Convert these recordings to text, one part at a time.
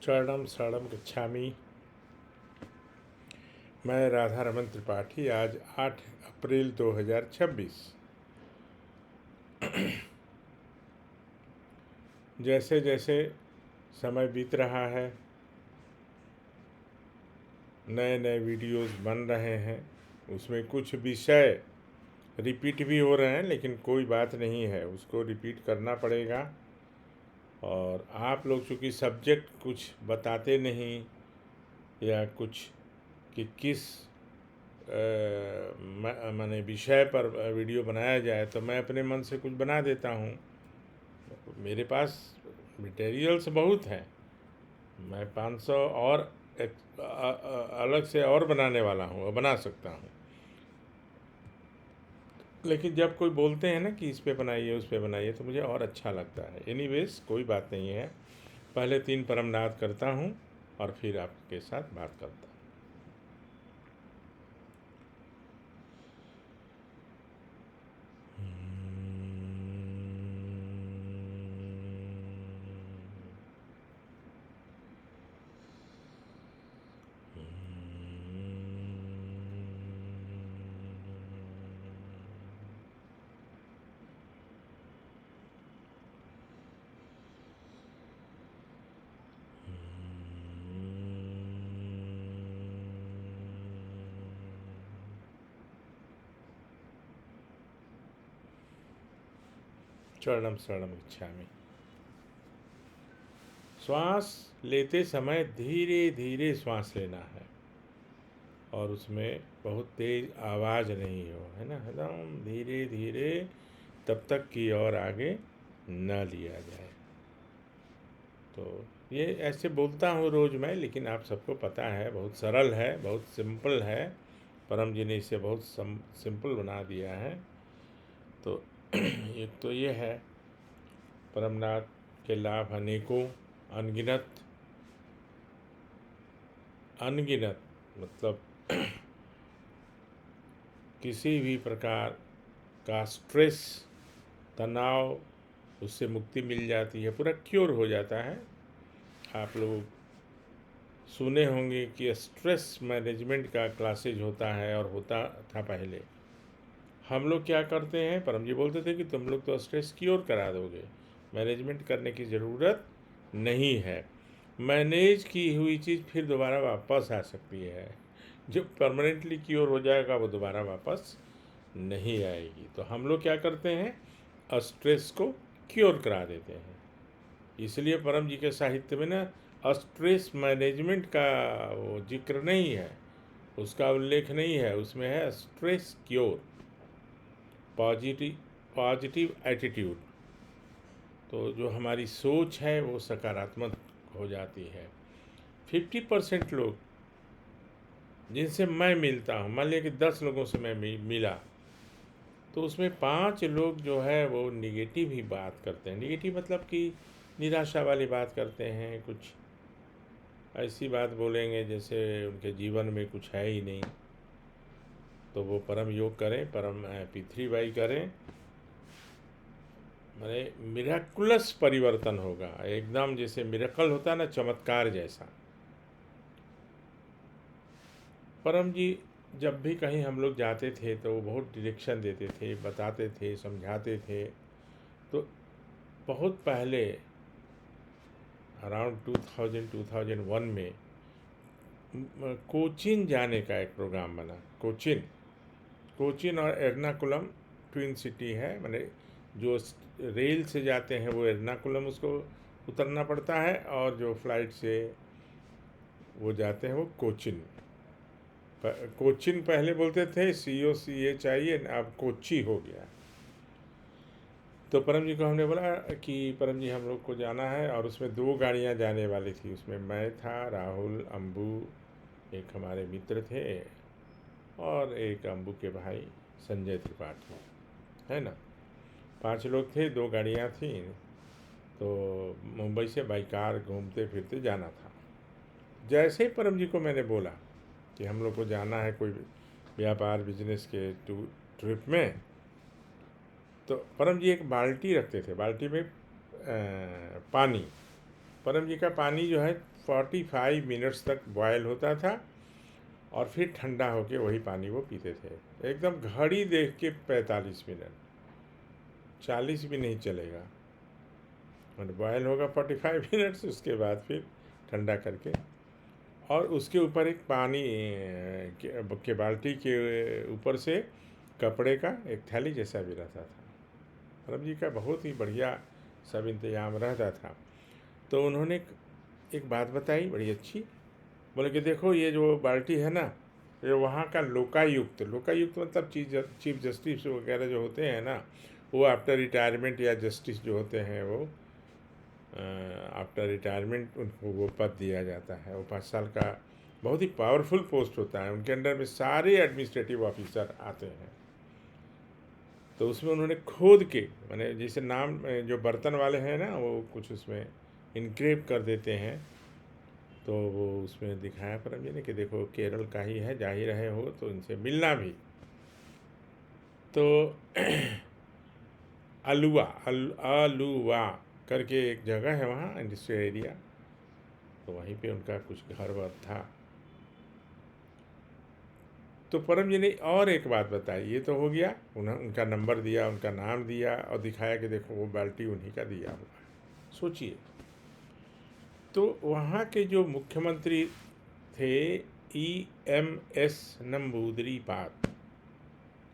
शरणम शरणम गच्छामि। मैं राधा रमन त्रिपाठी। आज 8 अप्रैल 2026। जैसे जैसे समय बीत रहा है, नए नए वीडियोस बन रहे हैं। उसमें कुछ विषय रिपीट भी हो रहे हैं, लेकिन कोई बात नहीं है, उसको रिपीट करना पड़ेगा। और आप लोग चूँकि सब्जेक्ट कुछ बताते नहीं या कुछ कि किस माने विषय पर वीडियो बनाया जाए, तो मैं अपने मन से कुछ बना देता हूँ। मेरे पास मटेरियल्स बहुत हैं। मैं 500 और अलग से और बनाने वाला हूँ और बना सकता हूँ। लेकिन जब कोई बोलते हैं ना कि इस पे बनाइए उस पे बनाइए, तो मुझे और अच्छा लगता है। एनीवेज कोई बात नहीं है। पहले 3 परमनाद करता हूँ और फिर आपके साथ बात करता हूँ। चरणम शरणम गच्छामि। श्वास लेते समय धीरे धीरे श्वास लेना है और उसमें बहुत तेज आवाज़ नहीं हो, है ना, एकदम धीरे धीरे, तब तक कि और आगे न लिया जाए। तो ये ऐसे बोलता हूँ रोज़ मैं, लेकिन आप सबको पता है बहुत सरल है, बहुत सिंपल है। परम जी ने इसे बहुत सिंपल बना दिया है। तो एक तो ये है, परमनाथ के लाभ अनेकों, अनगिनत। अनगिनत मतलब किसी भी प्रकार का स्ट्रेस, तनाव, उससे मुक्ति मिल जाती है, पूरा क्योर हो जाता है। आप लोग सुने होंगे कि स्ट्रेस मैनेजमेंट का क्लासेज होता है और होता था पहले। हम लोग क्या करते हैं, परम जी बोलते थे कि तुम लोग तो स्ट्रेस क्योर करा दोगे, मैनेजमेंट करने की ज़रूरत नहीं है। मैनेज की हुई चीज़ फिर दोबारा वापस आ सकती है। जो परमानेंटली क्योर हो जाएगा वो दोबारा वापस नहीं आएगी। तो हम लोग क्या करते हैं, स्ट्रेस को क्योर करा देते हैं। इसलिए परम जी के साहित्य में ना स्ट्रेस मैनेजमेंट का वो जिक्र नहीं है, उसका उल्लेख नहीं है। उसमें है स्ट्रेस क्योर, पॉजिटिव एटीट्यूड। तो जो हमारी सोच है वो सकारात्मक हो जाती है। 50% लोग जिनसे मैं मिलता हूँ, मान लिया कि 10 लोगों से मैं मिला, तो उसमें 5 लोग जो है वो निगेटिव ही बात करते हैं। निगेटिव मतलब कि निराशा वाली बात करते हैं, कुछ ऐसी बात बोलेंगे जैसे उनके जीवन में कुछ है ही नहीं। तो वो परम योग करें, परम पृथ्वी करें, माने मिराकुलस परिवर्तन होगा, एकदम जैसे मिरेकल होता है ना, चमत्कार जैसा। परम जी जब भी कहीं हम लोग जाते थे तो वो बहुत डायरेक्शन देते थे, बताते थे, समझाते थे। तो बहुत पहले अराउंड 2001 में कोचीन जाने का एक प्रोग्राम बना। कोचीन कोचीन और एर्नाकुलम ट्विन सिटी है, माने जो रेल से जाते हैं वो एर्नाकुलम उसको उतरना पड़ता है, और जो फ्लाइट से वो जाते हैं वो कोचिन। कोचिन पहले बोलते थे, COCH चाहिए, अब कोची हो गया। तो परम जी को हमने बोला कि परम जी हम लोग को जाना है, और उसमें 2 गाड़ियाँ जाने वाली थी। उसमें मैं था, राहुल, अम्बू, एक हमारे मित्र थे, और एक अम्बू के भाई संजय त्रिपाठी, है ना। 5 लोग थे, 2 गाड़ियाँ थीं। तो मुंबई से बाई कार घूमते फिरते जाना था। जैसे ही परम जी को मैंने बोला कि हम लोग को जाना है कोई व्यापार बिजनेस के ट्रिप में, तो परम जी एक बाल्टी रखते थे, बाल्टी में पानी, परम जी का पानी जो है 45 मिनट्स तक बॉयल होता था और फिर ठंडा होके वही पानी वो पीते थे। एकदम घड़ी देख के 45 मिनट, 40 भी नहीं चलेगा। और बॉयल होगा 45 मिनट्स, उसके बाद फिर ठंडा करके, और उसके ऊपर एक पानी के बाल्टी के ऊपर से कपड़े का एक थैली जैसा भी रहता था। परम जी का बहुत ही बढ़िया सब इंतजाम रहता था। तो उन्होंने एक बात बताई बड़ी अच्छी, बोले कि देखो ये जो बाल्टी है ना, ये वहाँ का लोकायुक्त, लोकायुक्त मतलब चीफ जस्टिस वगैरह जो होते हैं ना, वो आफ्टर रिटायरमेंट या जस्टिस जो होते हैं वो आफ्टर रिटायरमेंट उनको वो पद दिया जाता है। वो 5 साल का बहुत ही पावरफुल पोस्ट होता है, उनके अंडर में सारे एडमिनिस्ट्रेटिव ऑफिसर आते हैं। तो उसमें उन्होंने खोद के, माने जैसे नाम जो बर्तन वाले हैं ना, वो कुछ उसमें इनक्रेव कर देते हैं, तो वो उसमें दिखाया परम जी ने कि देखो केरल का ही है, जा ही रहे हो तो इनसे मिलना भी। तो अलुवा करके एक जगह है वहाँ, इंडस्ट्रियल एरिया, तो वहीं पे उनका कुछ घर वर था। तो परम जी ने और एक बात बताई, ये तो हो गया, उनका नंबर दिया, उनका नाम दिया और दिखाया कि देखो वो बाल्टी उन्हीं का दिया हुआ है। सोचिए, तो वहाँ के जो मुख्यमंत्री थे EMS नंबूदरीपाद,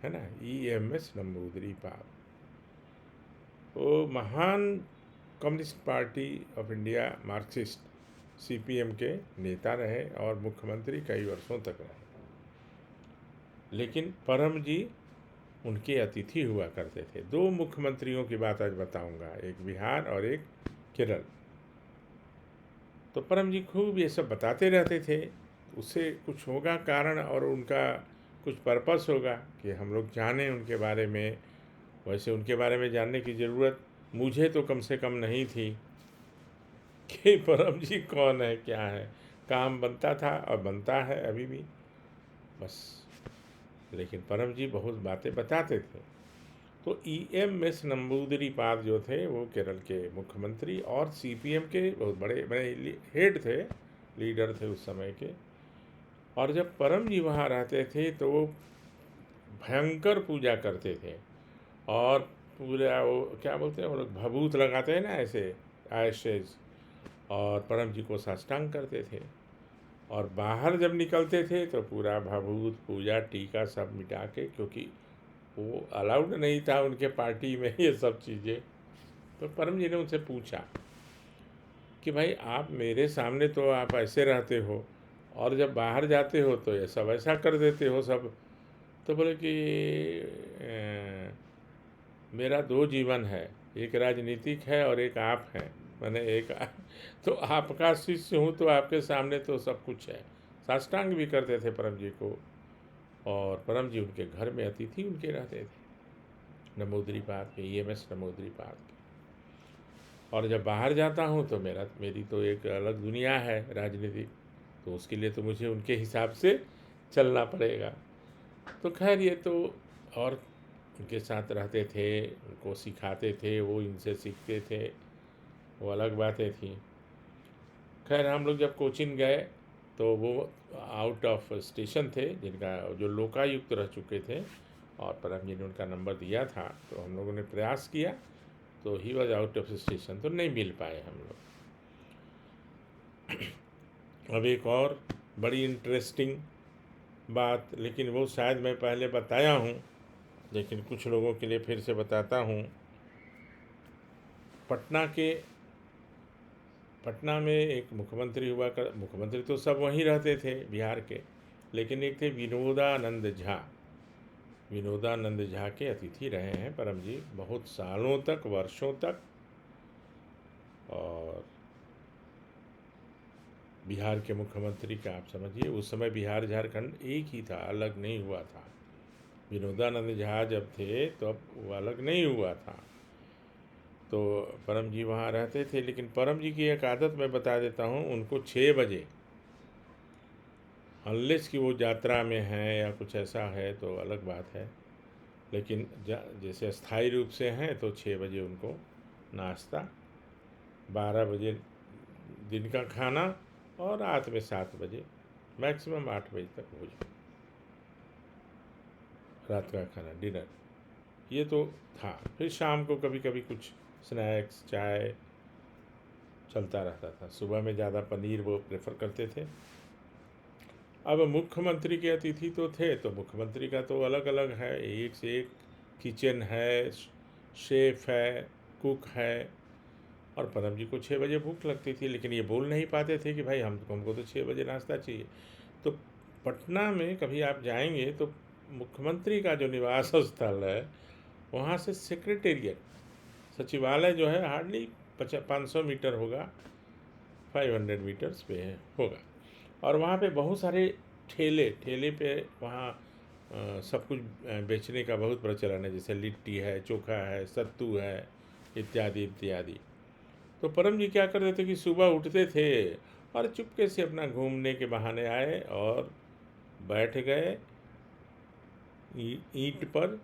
है ना, EMS नंबूदरीपाद, वो महान communist party of India Marxist CPM के नेता रहे और मुख्यमंत्री कई वर्षों तक रहे। लेकिन परम जी उनके अतिथि हुआ करते थे। 2 मुख्यमंत्रियों की बात आज बताऊंगा, एक बिहार और एक केरल। तो परम जी खूब ये सब बताते रहते थे, उससे कुछ होगा कारण और उनका कुछ पर्पस होगा कि हम लोग जानें उनके बारे में। वैसे उनके बारे में जानने की ज़रूरत मुझे तो कम से कम नहीं थी कि परम जी कौन है क्या है। काम बनता था और बनता है अभी भी, बस। लेकिन परम जी बहुत बातें बताते थे। तो EMS नंबूदरीपाद जो थे वो केरल के मुख्यमंत्री और CPM के बहुत बड़े बड़े हेड थे, लीडर थे उस समय के। और जब परम जी वहाँ रहते थे तो वो भयंकर पूजा करते थे, और पूरा वो क्या बोलते हैं वो लोग, भभूत लगाते हैं ना ऐसे, एशेज, और परम जी को साष्टांग करते थे। और बाहर जब निकलते थे तो पूरा भभूत पूजा टीका सब मिटा के, क्योंकि वो अलाउड नहीं था उनके पार्टी में ये सब चीज़ें। तो परम जी ने उनसे पूछा कि भाई आप मेरे सामने तो आप ऐसे रहते हो और जब बाहर जाते हो तो ये सब ऐसा कर देते हो सब। तो बोले कि मेरा 2 जीवन है, एक राजनीतिक है और एक आप हैं, मैंने एक तो आपका शिष्य हूँ तो आपके सामने तो सब कुछ है। साष्टांग भी करते थे परम जी को, और परम जी उनके घर में अतिथि उनके रहते थे, नंबूदरीपाद के, EMS नंबूदरीपाद के। और जब बाहर जाता हूँ तो मेरी तो एक अलग दुनिया है राजनीतिक, तो उसके लिए तो मुझे उनके हिसाब से चलना पड़ेगा। तो खैर ये तो, और उनके साथ रहते थे, उनको सिखाते थे, वो इनसे सीखते थे, वो अलग बातें थी। खैर हम लोग जब कोचिन गए तो वो आउट ऑफ स्टेशन थे, जिनका जो लोकायुक्त रह चुके थे, और परम जी ने उनका नंबर दिया था, तो हम लोगों ने प्रयास किया, तो he was out of station, तो नहीं मिल पाए हम लोग। अब एक और बड़ी इंटरेस्टिंग बात, लेकिन वो शायद मैं पहले बताया हूँ, लेकिन कुछ लोगों के लिए फिर से बताता हूँ। पटना में एक मुख्यमंत्री तो सब वहीं रहते थे बिहार के, लेकिन एक थे विनोदानंद झा। विनोदानंद झा के अतिथि रहे हैं परम जी बहुत सालों तक, वर्षों तक। और बिहार के मुख्यमंत्री का आप समझिए, उस समय बिहार झारखंड एक ही था, अलग नहीं हुआ था। विनोदानंद झा जब थे तो अब वो अलग नहीं हुआ था। तो परम जी वहाँ रहते थे, लेकिन परम जी की एक आदत मैं बता देता हूँ, उनको 6 बजे, अनलेस कि वो यात्रा में हैं या कुछ ऐसा है तो अलग बात है, लेकिन जैसे स्थायी रूप से हैं तो 6 बजे उनको नाश्ता, 12 बजे दिन का खाना और रात में 7 बजे, मैक्सिमम 8 बजे तक भोजन, रात का खाना, डिनर। ये तो था। फिर शाम को कभी कभी कुछ स्नैक्स, चाय चलता रहता था। सुबह में ज़्यादा पनीर वो प्रेफर करते थे। अब मुख्यमंत्री के अतिथि तो थे, तो मुख्यमंत्री का तो अलग अलग है, एक से एक किचन है, शेफ है, कुक है। और परम जी को 6 बजे भूख लगती थी, लेकिन ये बोल नहीं पाते थे कि भाई हमको तो 6 बजे नाश्ता चाहिए। तो पटना में कभी आप जाएंगे तो मुख्यमंत्री का जो निवास स्थल है, वहाँ से सेक्रेटेरिएट, सचिवालय जो है, हार्डली 500 मीटर होगा, 500 मीटर्स पे है होगा। और वहाँ पे बहुत सारे ठेले ठेले पे वहाँ सब कुछ बेचने का बहुत प्रचलन है, जैसे लिट्टी है, चोखा है, सत्तू है, इत्यादि इत्यादि। तो परम जी क्या करते थे कि सुबह उठते थे और चुपके से अपना घूमने के बहाने आए और बैठ गए ईंट पर,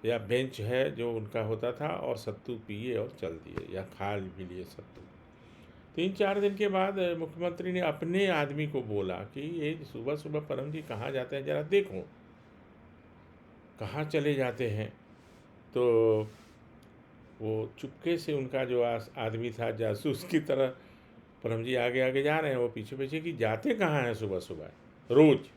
या बेंच है जो उनका होता था, और सत्तू पिए और चल दिए, या खा भी लिए सत्तू। 3-4 दिन के बाद मुख्यमंत्री ने अपने आदमी को बोला कि ये सुबह सुबह परम जी कहाँ जाते हैं, ज़रा देखो कहाँ चले जाते हैं। तो वो चुपके से, उनका जो आदमी था जासूस की तरह, परम जी आगे आगे जा रहे हैं, वो पीछे पीछे कि जाते कहाँ हैं सुबह सुबह रोज़।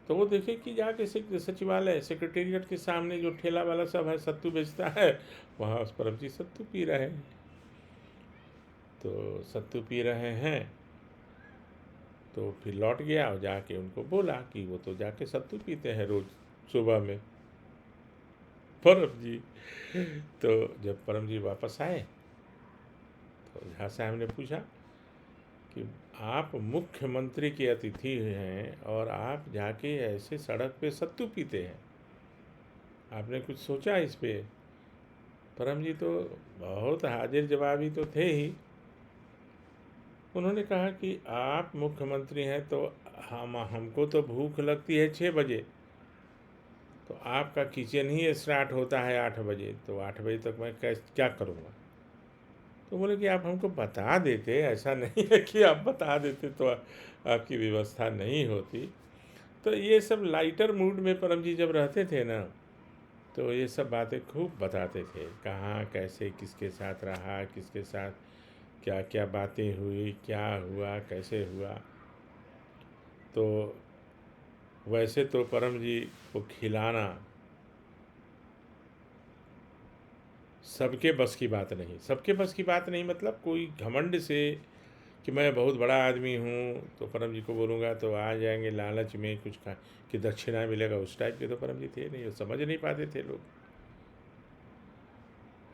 तो वो देखे कि जाके सचिवालय, सेक्रेटेरिएट के सामने जो ठेला वाला सब है, सत्तू बेचता है, वहाँ उस परम जी सत्तू पी रहे हैं। तो सत्तू पी रहे हैं, तो फिर लौट गया और जाके उनको बोला कि वो तो जाके सत्तू पीते हैं रोज़ सुबह में, परम जी। तो जब परम जी वापस आए तो झा साहब ने पूछा कि आप मुख्यमंत्री के अतिथि हैं और आप जाके ऐसे सड़क पे सत्तू पीते हैं, आपने कुछ सोचा इस पे? परम जी तो बहुत हाजिर जवाबी तो थे ही। उन्होंने कहा कि आप मुख्यमंत्री हैं तो हमको तो भूख लगती है 6 बजे, तो आपका किचन ही स्टार्ट होता है 8 बजे, तो 8 बजे तक मैं क्या करूँगा? तो बोले कि आप हमको बता देते, ऐसा नहीं है कि आप बता देते तो आपकी व्यवस्था नहीं होती। तो ये सब लाइटर मूड में परम जी जब रहते थे ना, तो ये सब बातें खूब बताते थे, कहाँ कैसे किसके साथ रहा, किसके साथ क्या क्या बातें हुई, क्या हुआ, कैसे हुआ। तो वैसे तो परम जी को खिलाना सबके बस की बात नहीं, सबके बस की बात नहीं, मतलब कोई घमंड से कि मैं बहुत बड़ा आदमी हूँ तो परम जी को बोलूँगा तो आ जाएंगे लालच में कुछ का कि दक्षिणा मिलेगा, उस टाइप के तो परम जी थे नहीं, वो समझ नहीं पाते थे लोग।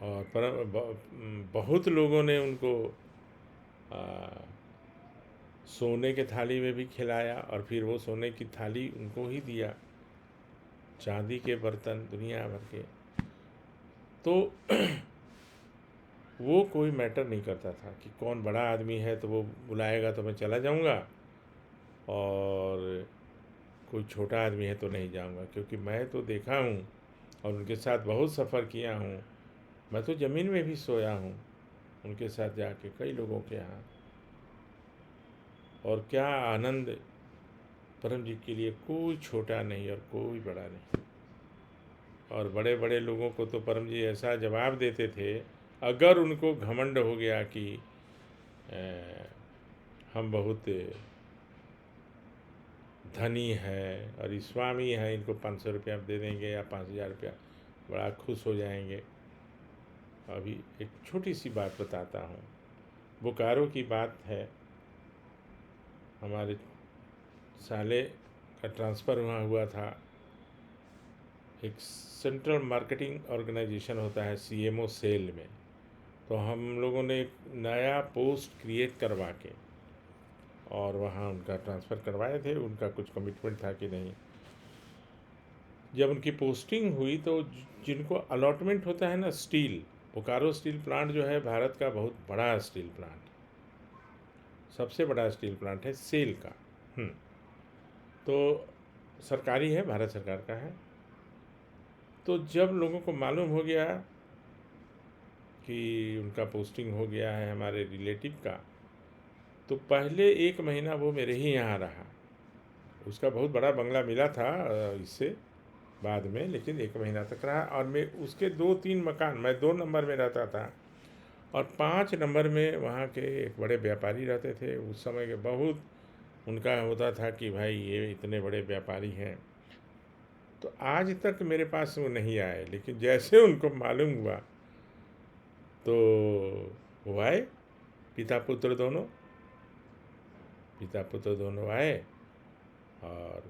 और बहुत लोगों ने उनको आ, सोने के थाली में भी खिलाया, और फिर वो सोने की थाली उनको ही दिया, चांदी के बर्तन दुनिया भर के। तो वो कोई मैटर नहीं करता था कि कौन बड़ा आदमी है, तो वो बुलाएगा तो मैं चला जाऊंगा, और कोई छोटा आदमी है तो नहीं जाऊंगा, क्योंकि मैं तो देखा हूँ और उनके साथ बहुत सफ़र किया हूँ। मैं तो ज़मीन में भी सोया हूँ उनके साथ जाके कई लोगों के यहाँ, और क्या आनंद। परम जी के लिए कोई छोटा नहीं और कोई बड़ा नहीं। और बड़े बड़े लोगों को तो परम जी ऐसा जवाब देते थे, अगर उनको घमंड हो गया कि हम बहुत धनी है और स्वामी है, इनको 500 रुपया दे देंगे या 5,000 रुपया, बड़ा खुश हो जाएंगे। अभी एक छोटी सी बात बताता हूँ, बोकारो की बात है। हमारे साले का ट्रांसफ़र वहाँ हुआ था। एक सेंट्रल मार्केटिंग ऑर्गेनाइजेशन होता है CMO सेल में, तो हम लोगों ने एक नया पोस्ट क्रिएट करवा के और वहाँ उनका ट्रांसफ़र करवाए थे। उनका कुछ कमिटमेंट था कि नहीं। जब उनकी पोस्टिंग हुई तो जिनको अलॉटमेंट होता है ना, स्टील, बोकारो स्टील प्लांट जो है भारत का बहुत बड़ा स्टील प्लांट, सबसे बड़ा स्टील प्लांट है सेल का। तो सरकारी है, भारत सरकार का है। तो जब लोगों को मालूम हो गया कि उनका पोस्टिंग हो गया है हमारे रिलेटिव का, तो पहले 1 महीना वो मेरे ही यहाँ रहा। उसका बहुत बड़ा बंगला मिला था इससे बाद में, लेकिन 1 महीना तक रहा। और मैं उसके 2-3 मकान, मैं 2 नंबर में रहता था और 5 नंबर में वहाँ के एक बड़े व्यापारी रहते थे। उस समय के बहुत उनका होता था कि भाई ये इतने बड़े व्यापारी हैं। तो आज तक मेरे पास वो नहीं आए, लेकिन जैसे उनको मालूम हुआ तो वो आए, पिता पुत्र दोनों। पिता पुत्र दोनों आए और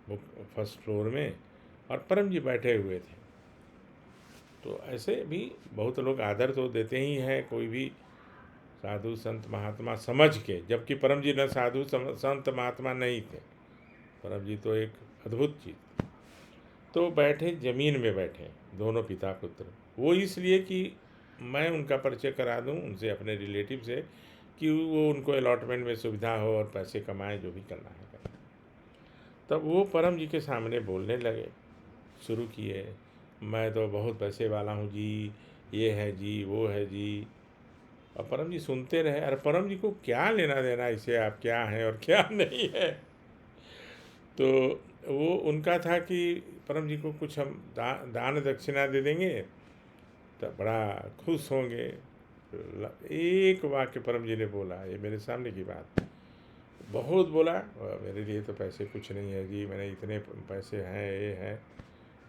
वो फर्स्ट फ्लोर में, और परम जी बैठे हुए थे। तो ऐसे भी बहुत लोग आदर तो देते ही हैं, कोई भी साधु संत महात्मा समझ के, जबकि परम जी न साधु संत महात्मा नहीं थे। परम जी तो एक अद्भुत चीज़। तो बैठे, ज़मीन में बैठे दोनों पिता पुत्र। वो इसलिए कि मैं उनका परिचय करा दूं उनसे, अपने रिलेटिव से, कि वो उनको अलॉटमेंट में सुविधा हो और पैसे कमाएं, जो भी करना है करें। तब वो परम जी के सामने बोलने लगे, शुरू किए, मैं तो बहुत पैसे वाला हूँ जी, ये है जी, वो है जी। और परम जी सुनते रहे। अरे परम जी को क्या लेना देना इससे आप क्या हैं और क्या नहीं है। तो वो उनका था कि परम जी को कुछ हम दान दक्षिणा दे देंगे तो बड़ा खुश होंगे। एक वाक्य परम जी ने बोला, ये मेरे सामने की बात, बहुत बोला, मेरे लिए तो पैसे कुछ नहीं है जी, मैंने इतने पैसे हैं, ये है।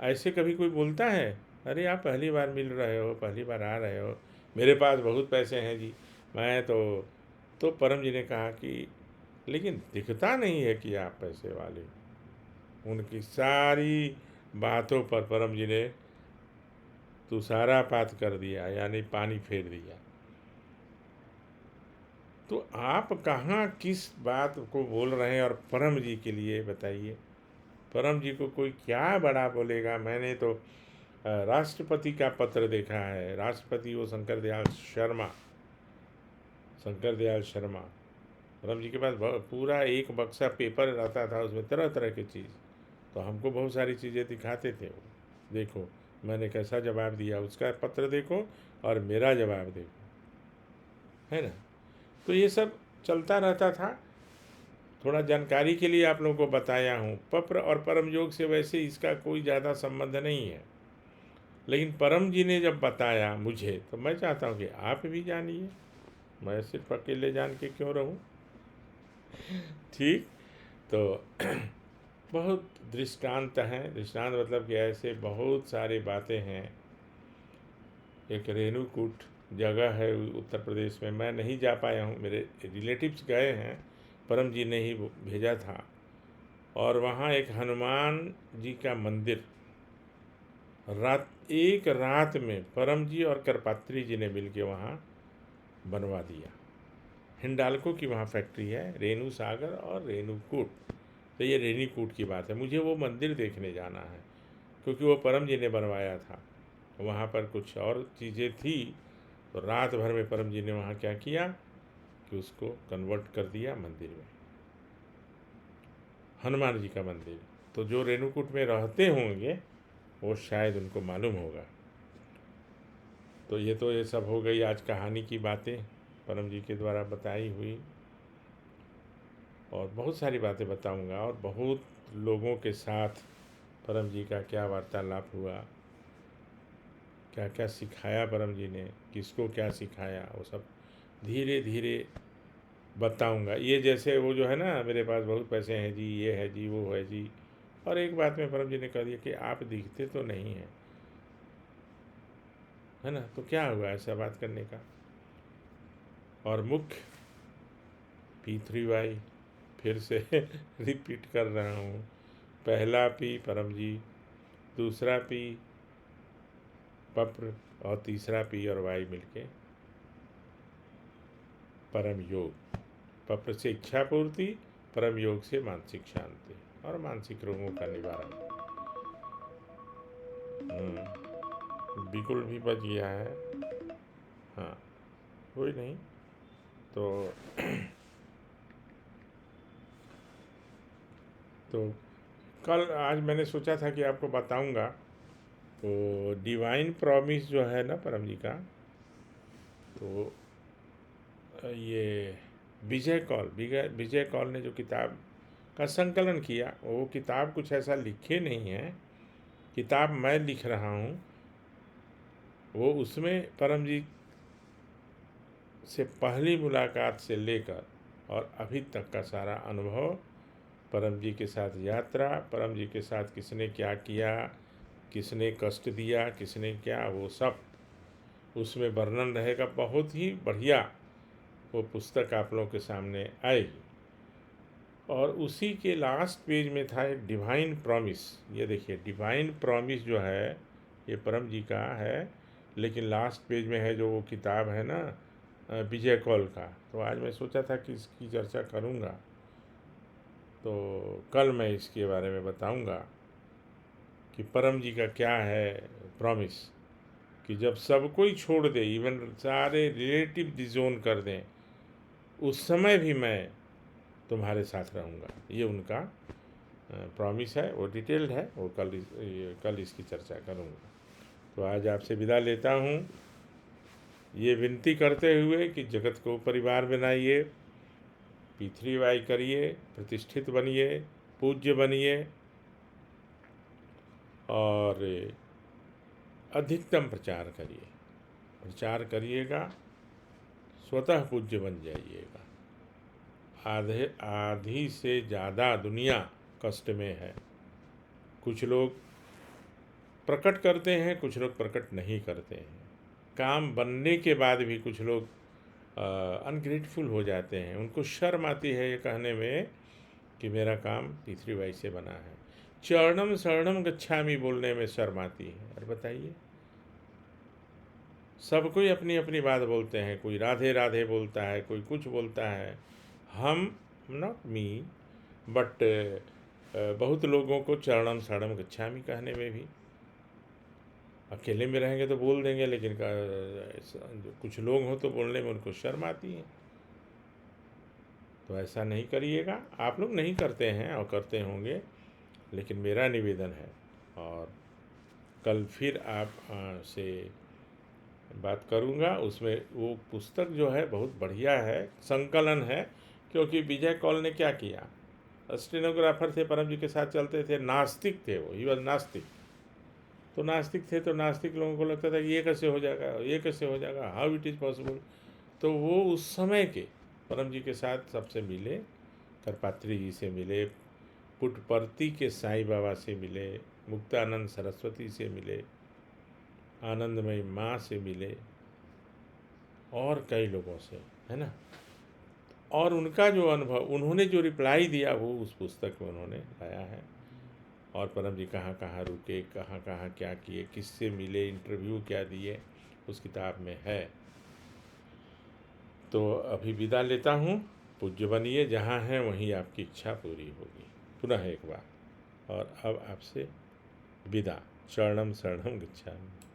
ऐसे कभी कोई बोलता है? अरे आप पहली बार मिल रहे हो, पहली बार आ रहे हो, मेरे पास बहुत पैसे हैं जी, मैं तो परम जी ने कहा कि लेकिन दिखता नहीं है कि आप पैसे वाले हो। उनकी सारी बातों पर परम जी ने तुषारापात कर दिया, यानी पानी फेर दिया। तो आप कहाँ किस बात को बोल रहे हैं, और परम जी के लिए बताइए। परम जी को कोई क्या बड़ा बोलेगा। मैंने तो राष्ट्रपति का पत्र देखा है, राष्ट्रपति वो शंकर दयाल शर्मा। परम जी के पास पूरा एक बक्सा पेपर रहता था, उसमें तरह तरह की चीज़। तो हमको बहुत सारी चीज़ें दिखाते थे वो, देखो मैंने कैसा जवाब दिया, उसका पत्र देखो और मेरा जवाब देखो, है ना। तो ये सब चलता रहता था। थोड़ा जानकारी के लिए आप लोगों को बताया हूँ। पत्र और परम योग से वैसे इसका कोई ज़्यादा संबंध नहीं है, लेकिन परम जी ने जब बताया मुझे, तो मैं चाहता हूँ कि आप भी जानिए, मैं सिर्फ अकेले जान के क्यों रहूँ। ठीक। तो बहुत दृष्टांत हैं, दृष्टांत मतलब कि ऐसे बहुत सारी बातें हैं। एक रेणुकूट जगह है उत्तर प्रदेश में, मैं नहीं जा पाया हूँ, मेरे रिलेटिव्स गए हैं, परम जी ने ही भेजा था। और वहाँ एक हनुमान जी का मंदिर, एक रात में परम जी और करपात्री जी ने मिलके वहाँ बनवा दिया। हिंडाल्को की वहाँ फैक्ट्री है, रेणु सागर और रेणुकूट। तो ये रेणुकूट की बात है। मुझे वो मंदिर देखने जाना है, क्योंकि वो परम जी ने बनवाया था। वहाँ पर कुछ और चीज़ें थी, तो रात भर में परम जी ने वहाँ क्या किया कि उसको कन्वर्ट कर दिया मंदिर में, हनुमान जी का मंदिर। तो जो रेणुकूट में रहते होंगे वो शायद उनको मालूम होगा। तो ये सब हो गई आज कहानी की बातें, परम जी के द्वारा बताई हुई। और बहुत सारी बातें बताऊंगा, और बहुत लोगों के साथ परम जी का क्या वार्तालाप हुआ, क्या क्या सिखाया परम जी ने, किसको क्या सिखाया, वो सब धीरे धीरे बताऊंगा। ये जैसे वो जो है ना, मेरे पास बहुत पैसे हैं जी, ये है जी, वो है जी, और एक बात में परम जी ने कह दिया कि आप दिखते तो नहीं हैं, है ना, तो क्या हुआ ऐसा बात करने का। और मुख्य P3Y फिर से रिपीट कर रहा हूँ, पहला P परम जी, दूसरा P पप्र, और तीसरा P और Y मिलके परम योग। पप्र से इच्छा पूर्ति, परम योग से मानसिक शांति और मानसिक रोगों का निवारण। बिल्कुल भी बच गया है। हाँ, कोई नहीं। तो तो कल आज मैंने सोचा था कि आपको बताऊंगा। तो डिवाइन प्रॉमिस जो है ना परम जी का, तो ये विजय कौल ने जो किताब का संकलन किया, वो किताब कुछ ऐसा लिखे नहीं है, किताब मैं लिख रहा हूँ। वो उसमें परमजीत से पहली मुलाकात से लेकर और अभी तक का सारा अनुभव, परम जी के साथ यात्रा, परम जी के साथ किसने क्या किया, किसने कष्ट दिया, किसने क्या, वो सब उसमें वर्णन रहेगा। बहुत ही बढ़िया वो पुस्तक आप लोगों के सामने आएगी। और उसी के लास्ट पेज में था एक डिवाइन प्रॉमिस। ये देखिए, डिवाइन प्रॉमिस जो है ये परम जी का है, लेकिन लास्ट पेज में है जो वो किताब है ना विजय कौल का। तो आज मैं सोचा था कि इसकी चर्चा करूँगा, तो कल मैं इसके बारे में बताऊँगा कि परम जी का क्या है प्रॉमिस, कि जब सब कोई छोड़ दे, इवन सारे रिलेटिव डिजोन कर दें, उस समय भी मैं तुम्हारे साथ रहूँगा। ये उनका प्रॉमिस है, वो डिटेल्ड है, वो कल इसकी चर्चा करूँगा। तो आज आपसे विदा लेता हूँ, ये विनती करते हुए कि जगत को परिवार बनाइए, P3Y करिए, प्रतिष्ठित बनिए, पूज्य बनिए और अधिकतम प्रचार करिए। प्रचार करिएगा, स्वतः पूज्य बन जाइएगा। आधी से ज़्यादा दुनिया कष्ट में है। कुछ लोग प्रकट करते हैं, कुछ लोग प्रकट नहीं करते हैं। काम बनने के बाद भी कुछ लोग अनग्रेटफुल हो जाते हैं। उनको शर्म आती है ये कहने में कि मेरा काम P3Y से बना है। चरणम शरणम गच्छामि बोलने में शर्म आती है। और बताइए, सब कोई अपनी अपनी बात बोलते हैं, कोई राधे राधे बोलता है, कोई कुछ बोलता है। हम, नॉट मी, बट बहुत लोगों को चरणम शरणम गच्छामि कहने में भी, अकेले में रहेंगे तो बोल देंगे, लेकिन कुछ लोग हों तो बोलने में उनको शर्म आती है। तो ऐसा नहीं करिएगा। आप लोग नहीं करते हैं और करते होंगे, लेकिन मेरा निवेदन है। और कल फिर आप से बात करूंगा। उसमें वो पुस्तक जो है बहुत बढ़िया है, संकलन है। क्योंकि विजय कौल ने क्या किया, स्टेनोग्राफर थे, परम जी के साथ चलते थे, नास्तिक थे वो, ही वॉज नास्तिक। तो नास्तिक थे, तो नास्तिक लोगों को लगता था कि ये कैसे हो जाएगा, ये कैसे हो जाएगा, हाउ इट इज़ पॉसिबल। तो वो उस समय के परम जी के साथ सबसे मिले, करपात्री जी से मिले, पुटपर्ती के साईं बाबा से मिले, मुक्तानंद सरस्वती से मिले, आनंदमयी माँ से मिले, और कई लोगों से, है ना। और उनका जो अनुभव, उन्होंने जो रिप्लाई दिया, वो उस पुस्तक में उन्होंने लाया है। और परम जी कहाँ कहाँ रुके, कहाँ कहाँ क्या किए, किससे मिले, इंटरव्यू क्या दिए, उस किताब में है। तो अभी विदा लेता हूँ। पूज्य बनिए, जहाँ हैं वहीं आपकी इच्छा पूरी होगी। पुनः एक बार, और अब आपसे विदा। शरणम शरणम गच्छामि।